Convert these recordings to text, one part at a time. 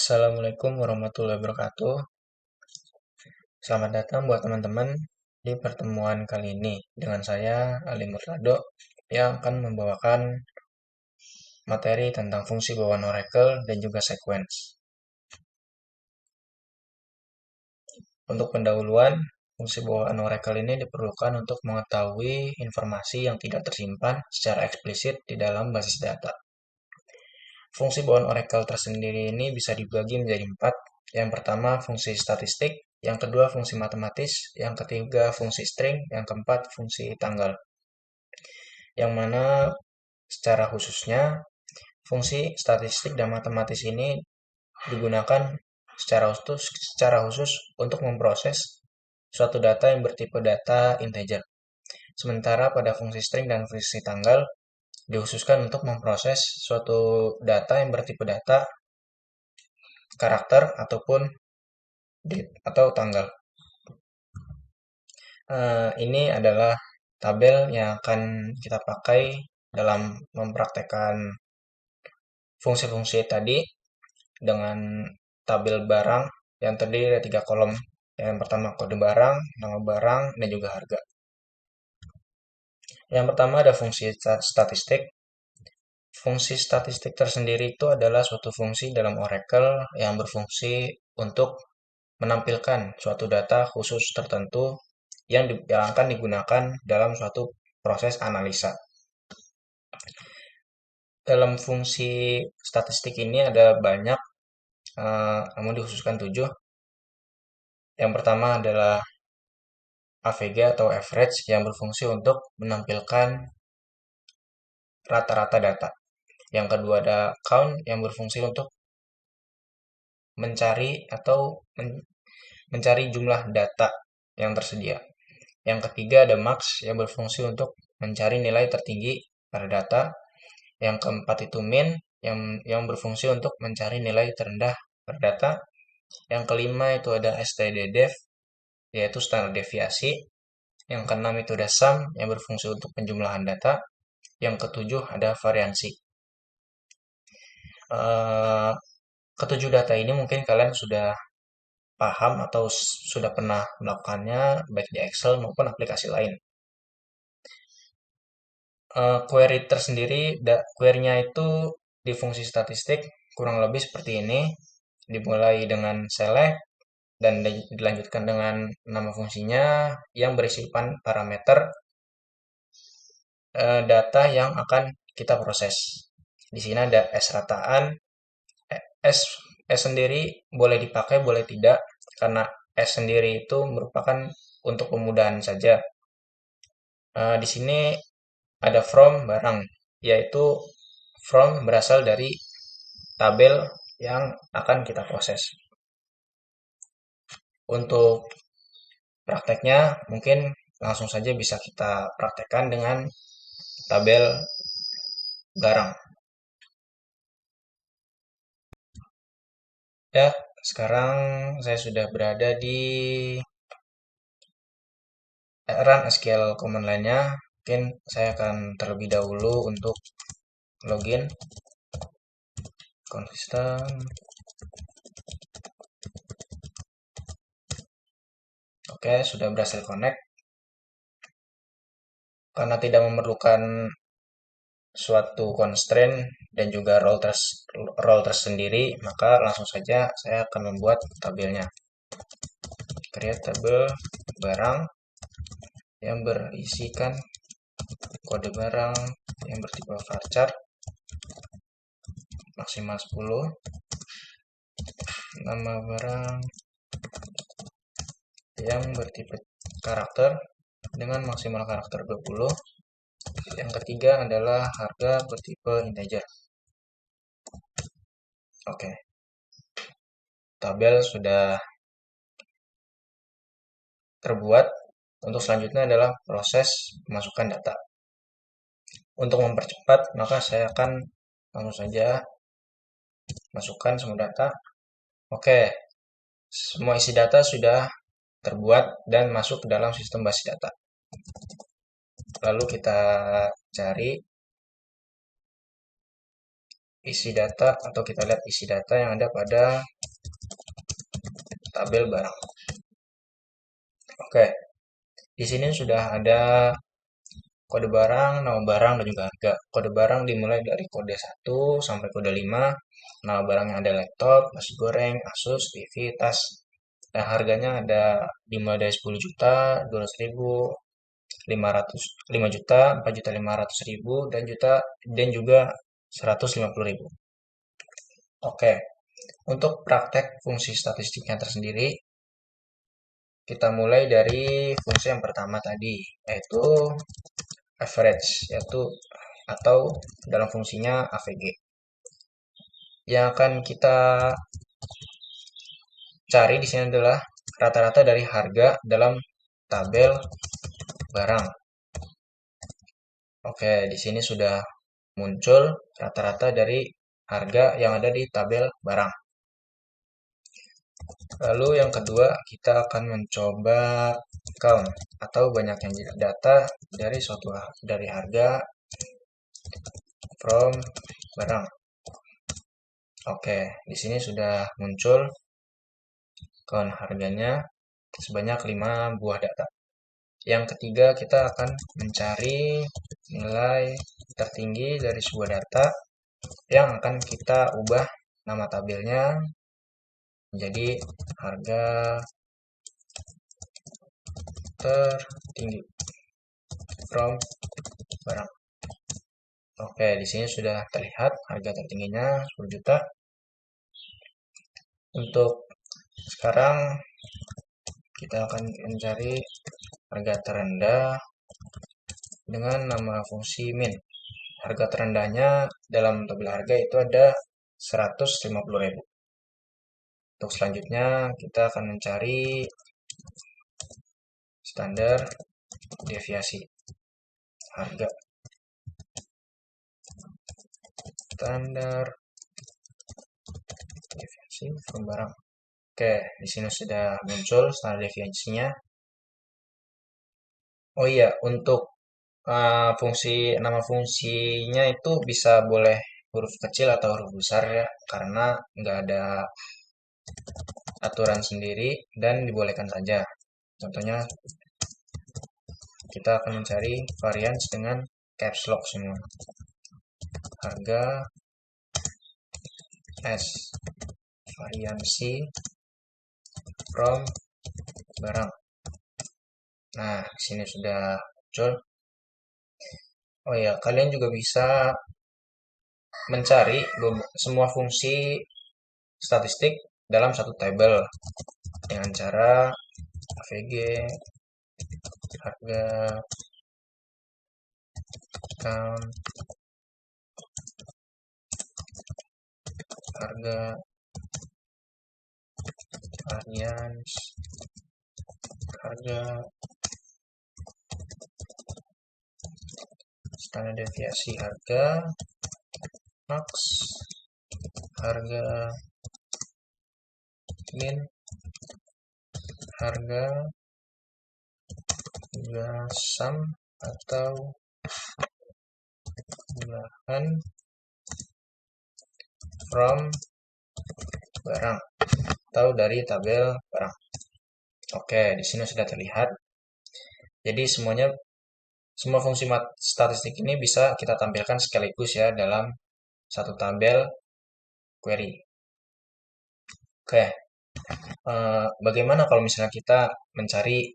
Assalamualaikum warahmatullahi wabarakatuh. Selamat datang buat teman-teman di pertemuan kali ini dengan saya Ali Murtado yang akan membawakan materi tentang fungsi bawaan Oracle dan juga sequence. Untuk pendahuluan, fungsi bawaan Oracle ini diperlukan untuk mengetahui informasi yang tidak tersimpan secara eksplisit di dalam basis data. Fungsi bawaan Oracle tersendiri ini bisa dibagi menjadi 4. Yang pertama, fungsi statistik. Yang kedua, fungsi matematis. Yang ketiga, fungsi string. Yang keempat, fungsi tanggal. Yang mana secara khususnya, fungsi statistik dan matematis ini digunakan secara khusus untuk memproses suatu data yang bertipe data integer. Sementara pada fungsi string dan fungsi tanggal dikhususkan untuk memproses suatu data yang bertipe data karakter ataupun date atau tanggal. Ini adalah tabel yang akan kita pakai dalam mempraktekkan fungsi-fungsi tadi dengan tabel barang yang terdiri dari 3 kolom. Yang pertama kode barang, nama barang, dan juga harga. Yang pertama ada fungsi statistik. Fungsi statistik tersendiri itu adalah suatu fungsi dalam Oracle yang berfungsi untuk menampilkan suatu data khusus tertentu yang akan digunakan dalam suatu proses analisa. Dalam fungsi statistik ini ada banyak, namun dikhususkan 7. Yang pertama adalah AVG atau average yang berfungsi untuk menampilkan rata-rata data. Yang kedua ada count yang berfungsi untuk mencari atau mencari jumlah data yang tersedia. Yang ketiga ada max yang berfungsi untuk mencari nilai tertinggi pada data. Yang keempat itu min yang berfungsi untuk mencari nilai terendah pada data. Yang kelima itu ada stddev yaitu standar deviasi. Yang keenam itu ada sum yang berfungsi untuk penjumlahan data. Yang ketujuh ada variansi. Ketujuh data ini mungkin kalian sudah paham atau sudah pernah melakukannya baik di Excel maupun aplikasi lain. Query tersendiri, query-nya itu di fungsi statistik kurang lebih seperti ini. Dimulai dengan select dan dilanjutkan dengan nama fungsinya yang berisi parameter data yang akan kita proses. Di sini ada S rataan. S sendiri boleh dipakai, boleh tidak, karena S sendiri itu merupakan untuk kemudahan saja. Di sini ada from barang, yaitu from berasal dari tabel yang akan kita proses. Untuk prakteknya mungkin langsung saja bisa kita praktekkan dengan tabel barang. Ya, sekarang saya sudah berada di run SQL command line-nya. Mungkin saya akan terlebih dahulu untuk login konsisten. Oke, sudah berhasil connect. Karena tidak memerlukan suatu constraint dan juga role tersendiri, maka langsung saja saya akan membuat tabelnya. Create tabel barang yang berisikan kode barang yang bertipe varchar maksimal 10, nama barang yang bertipe karakter dengan maksimal karakter 20. Yang ketiga adalah harga bertipe integer. Oke. Tabel sudah terbuat. Untuk selanjutnya adalah proses memasukkan data. Untuk mempercepat, maka saya akan langsung saja masukkan semua data. Oke. Semua isi data sudah terbuat dan masuk ke dalam sistem basis data. Lalu kita cari isi data atau kita lihat isi data yang ada pada tabel barang. Oke, di sini sudah ada kode barang, nama barang, dan juga harga. Kode barang dimulai dari kode 1 sampai kode 5. Nama barangnya ada laptop, nasi goreng, Asus, TV, tas. Nah, harganya ada dimulai dari 10 juta, 200 ribu, 500, 5 juta, 4 juta 500 ribu, dan juga 150 ribu. Oke, untuk praktek fungsi statistiknya tersendiri, kita mulai dari fungsi yang pertama tadi, yaitu average, yaitu atau dalam fungsinya AVG. Yang akan kita cari di sini adalah rata-rata dari harga dalam tabel barang. Oke, di sini sudah muncul rata-rata dari harga yang ada di tabel barang. Lalu yang kedua, kita akan mencoba count atau banyaknya data dari harga from barang. Oke, di sini sudah muncul count harganya sebanyak 5 buah data. Yang ketiga, kita akan mencari nilai tertinggi dari sebuah data yang akan kita ubah nama tabelnya menjadi harga tertinggi from barang. Oke, di sini sudah terlihat harga tertingginya 10 juta. Untuk sekarang kita akan mencari harga terendah dengan nama fungsi min. Harga terendahnya dalam tabel harga itu ada 150.000. Untuk selanjutnya kita akan mencari standar deviasi harga. Standar deviasi from barang. Oke, di sini sudah muncul standar deviasinya. Oh iya, untuk nama fungsinya itu bisa boleh huruf kecil atau huruf besar ya, karena nggak ada aturan sendiri dan dibolehkan saja. Contohnya kita akan mencari varians dengan caps lock semua. Harga S variansi from barang. Nah, di sini sudah muncul. Oh ya, kalian juga bisa mencari semua fungsi statistik dalam satu tabel dengan cara AVG, harga, count, harga, varians, harga, standar deviasi harga, max, harga, min, harga, juga sum atau bahan from barang atau dari tabel barang. Oke, di sini sudah terlihat. Jadi semua fungsi statistik ini bisa kita tampilkan sekaligus ya dalam satu tabel query. Oke, bagaimana kalau misalnya kita mencari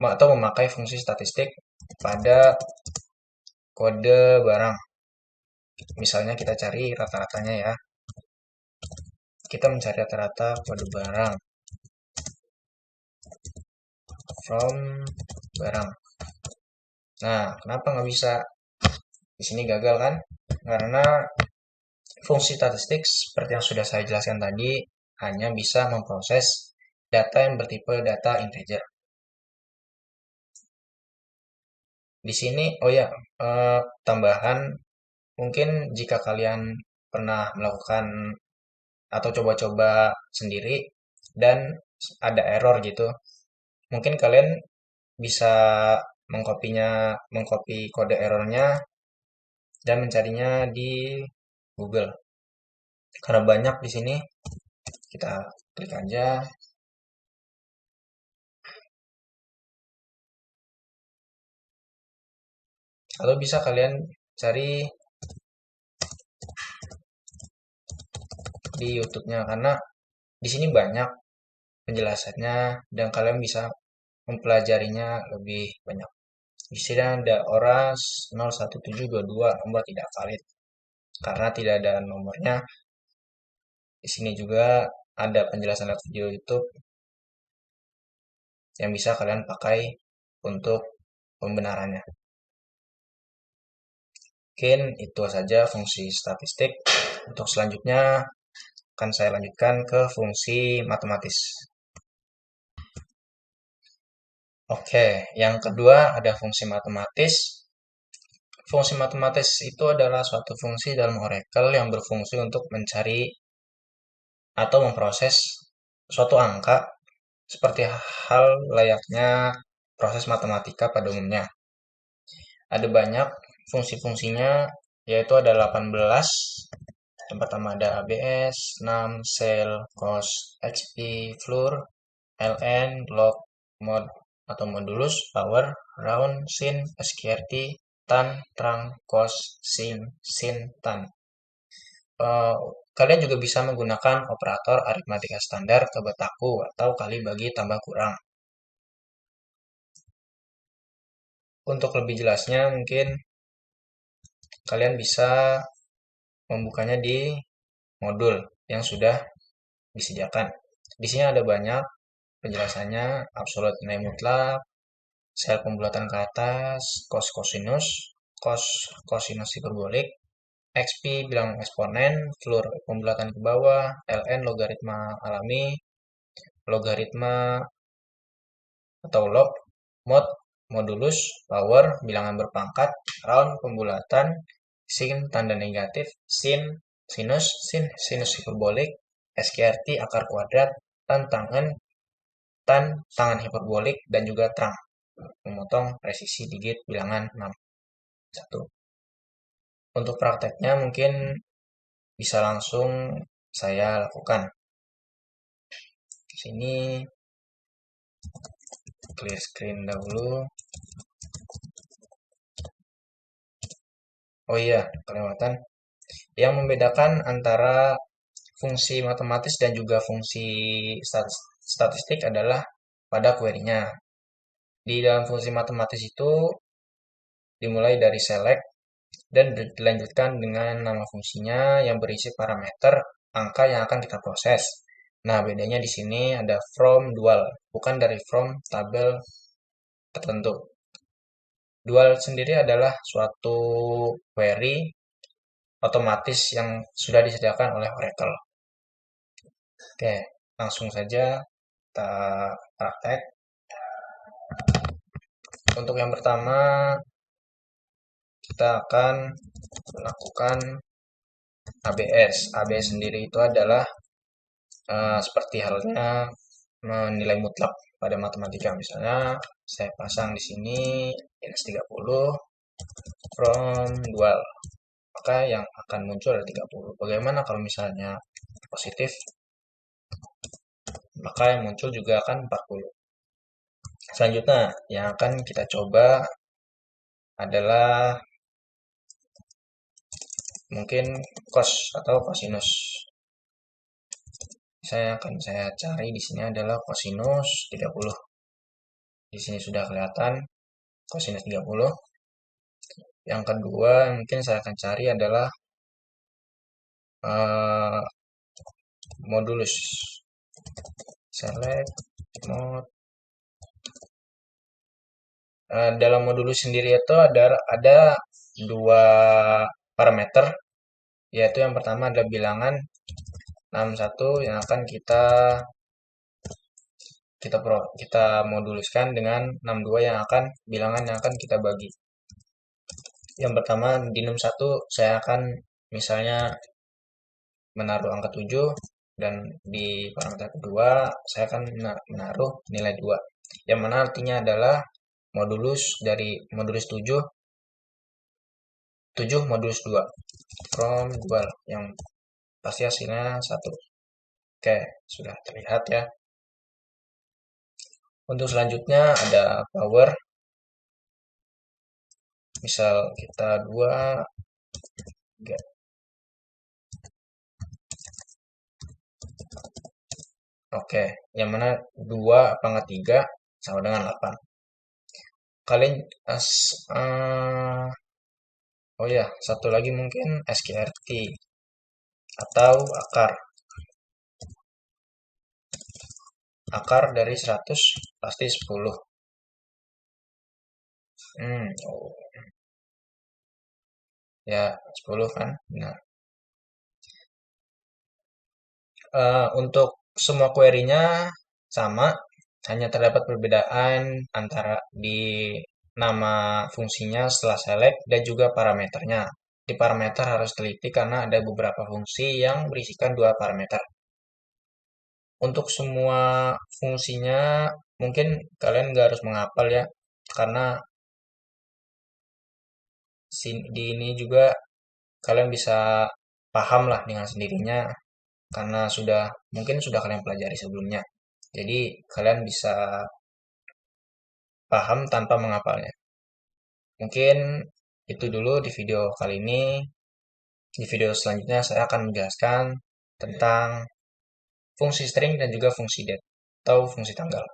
atau memakai fungsi statistik pada kode barang? Misalnya kita cari rata-ratanya ya. Kita mencari rata-rata kode barang from barang. Nah, kenapa nggak bisa? Di sini gagal kan? Karena fungsi statistik seperti yang sudah saya jelaskan tadi hanya bisa memproses data yang bertipe data integer. Di sini, oh ya, tambahan, mungkin jika kalian pernah melakukan atau coba-coba sendiri dan ada error gitu, mungkin kalian bisa mengkopi kode errornya dan mencarinya di Google. Karena banyak di sini, kita klik aja. Atau bisa kalian cari di YouTube-nya karena di sini banyak penjelasannya dan kalian bisa mempelajarinya lebih banyak. Di sini ada ORAS 01722 nomor tidak valid karena tidak ada nomornya. Di sini juga ada penjelasan lewat video YouTube yang bisa kalian pakai untuk pembenarannya. Mungkin itu saja fungsi statistik. Untuk selanjutnya akan saya lanjutkan ke fungsi matematis. Oke, yang kedua ada fungsi matematis. Fungsi matematis itu adalah suatu fungsi dalam Oracle yang berfungsi untuk mencari atau memproses suatu angka seperti hal layaknya proses matematika pada umumnya. Ada banyak fungsi-fungsinya, yaitu ada 18. Yang pertama ada ABS, NUM, cell, cos, XP, floor, ln, log, mod atau modulus, power, round, sin, SQRT, tan, trang, cos, sin, tan. Kalian juga bisa menggunakan operator aritmatika standar tebak taku atau kali bagi tambah kurang. Untuk lebih jelasnya mungkin kalian bisa membukanya di modul yang sudah disediakan. Di sini ada banyak penjelasannya, absolute nilai mutlak, sel pembulatan ke atas, cos cosinus, cos cosinus hiperbolik, XP bilangan eksponen, floor pembulatan ke bawah, ln logaritma alami, logaritma atau log, mod modulus, power bilangan berpangkat, round pembulatan, sin tanda negatif, sinus hiperbolik, SQRT akar kuadrat, tan tangan hiperbolik, dan juga trang memotong presisi digit bilangan 6. 1. Untuk prakteknya mungkin bisa langsung saya lakukan. Di sini clear screen dahulu. Oh iya, kelewatan. Yang membedakan antara fungsi matematis dan juga fungsi statistik adalah pada query-nya. Di dalam fungsi matematis itu dimulai dari select dan dilanjutkan dengan nama fungsinya yang berisi parameter angka yang akan kita proses. Nah, bedanya di sini ada from dual, bukan dari from tabel tertentu. Dual sendiri adalah suatu query otomatis yang sudah disediakan oleh Oracle. Oke, langsung saja kita praktek. Untuk yang pertama, kita akan melakukan ABS. ABS sendiri itu adalah seperti halnya menilai mutlak pada matematika. Misalnya, saya pasang di sini minus 30 from dual. Maka yang akan muncul adalah 30. Bagaimana kalau misalnya positif? Maka yang muncul juga akan 40. Selanjutnya, yang akan kita coba adalah mungkin cos atau cosinus. Saya cari di sini adalah cosinus 30. Di sini sudah kelihatan cosinus 30. Yang kedua mungkin saya akan cari adalah modulus. Select mod. Dalam modulus sendiri itu ada dua parameter, yaitu yang pertama adalah bilangan 61 yang akan kita moduluskan dengan 62 yang akan bilangan yang akan kita bagi. Yang pertama di 61 saya akan misalnya menaruh angka 7 dan di parameter kedua saya akan menaruh nilai 2. Yang mana artinya adalah modulus dari modulus 7 7 modulus 2 from Google, yang pasti hasilnya 1. Oke, sudah terlihat ya. Untuk selanjutnya ada power, misal kita 2, 3. Oke, yang mana 2 pangkat 3 sama dengan 8. Kalian oh ya, satu lagi mungkin SQRT atau akar. Akar dari 100 pasti 10. Oh, ya 10 kan. Nah, untuk semua query-nya sama, hanya terdapat perbedaan antara di nama fungsinya setelah select dan juga parameternya. Di parameter harus teliti karena ada beberapa fungsi yang berisikan 2 parameter. Untuk semua fungsinya mungkin kalian nggak harus menghafal ya, karena di ini juga kalian bisa paham lah dengan sendirinya karena mungkin sudah kalian pelajari sebelumnya. Jadi kalian bisa paham tanpa menghafalnya. Mungkin itu dulu di video kali ini. Di video selanjutnya saya akan menjelaskan tentang fungsi string dan juga fungsi date atau fungsi tanggal.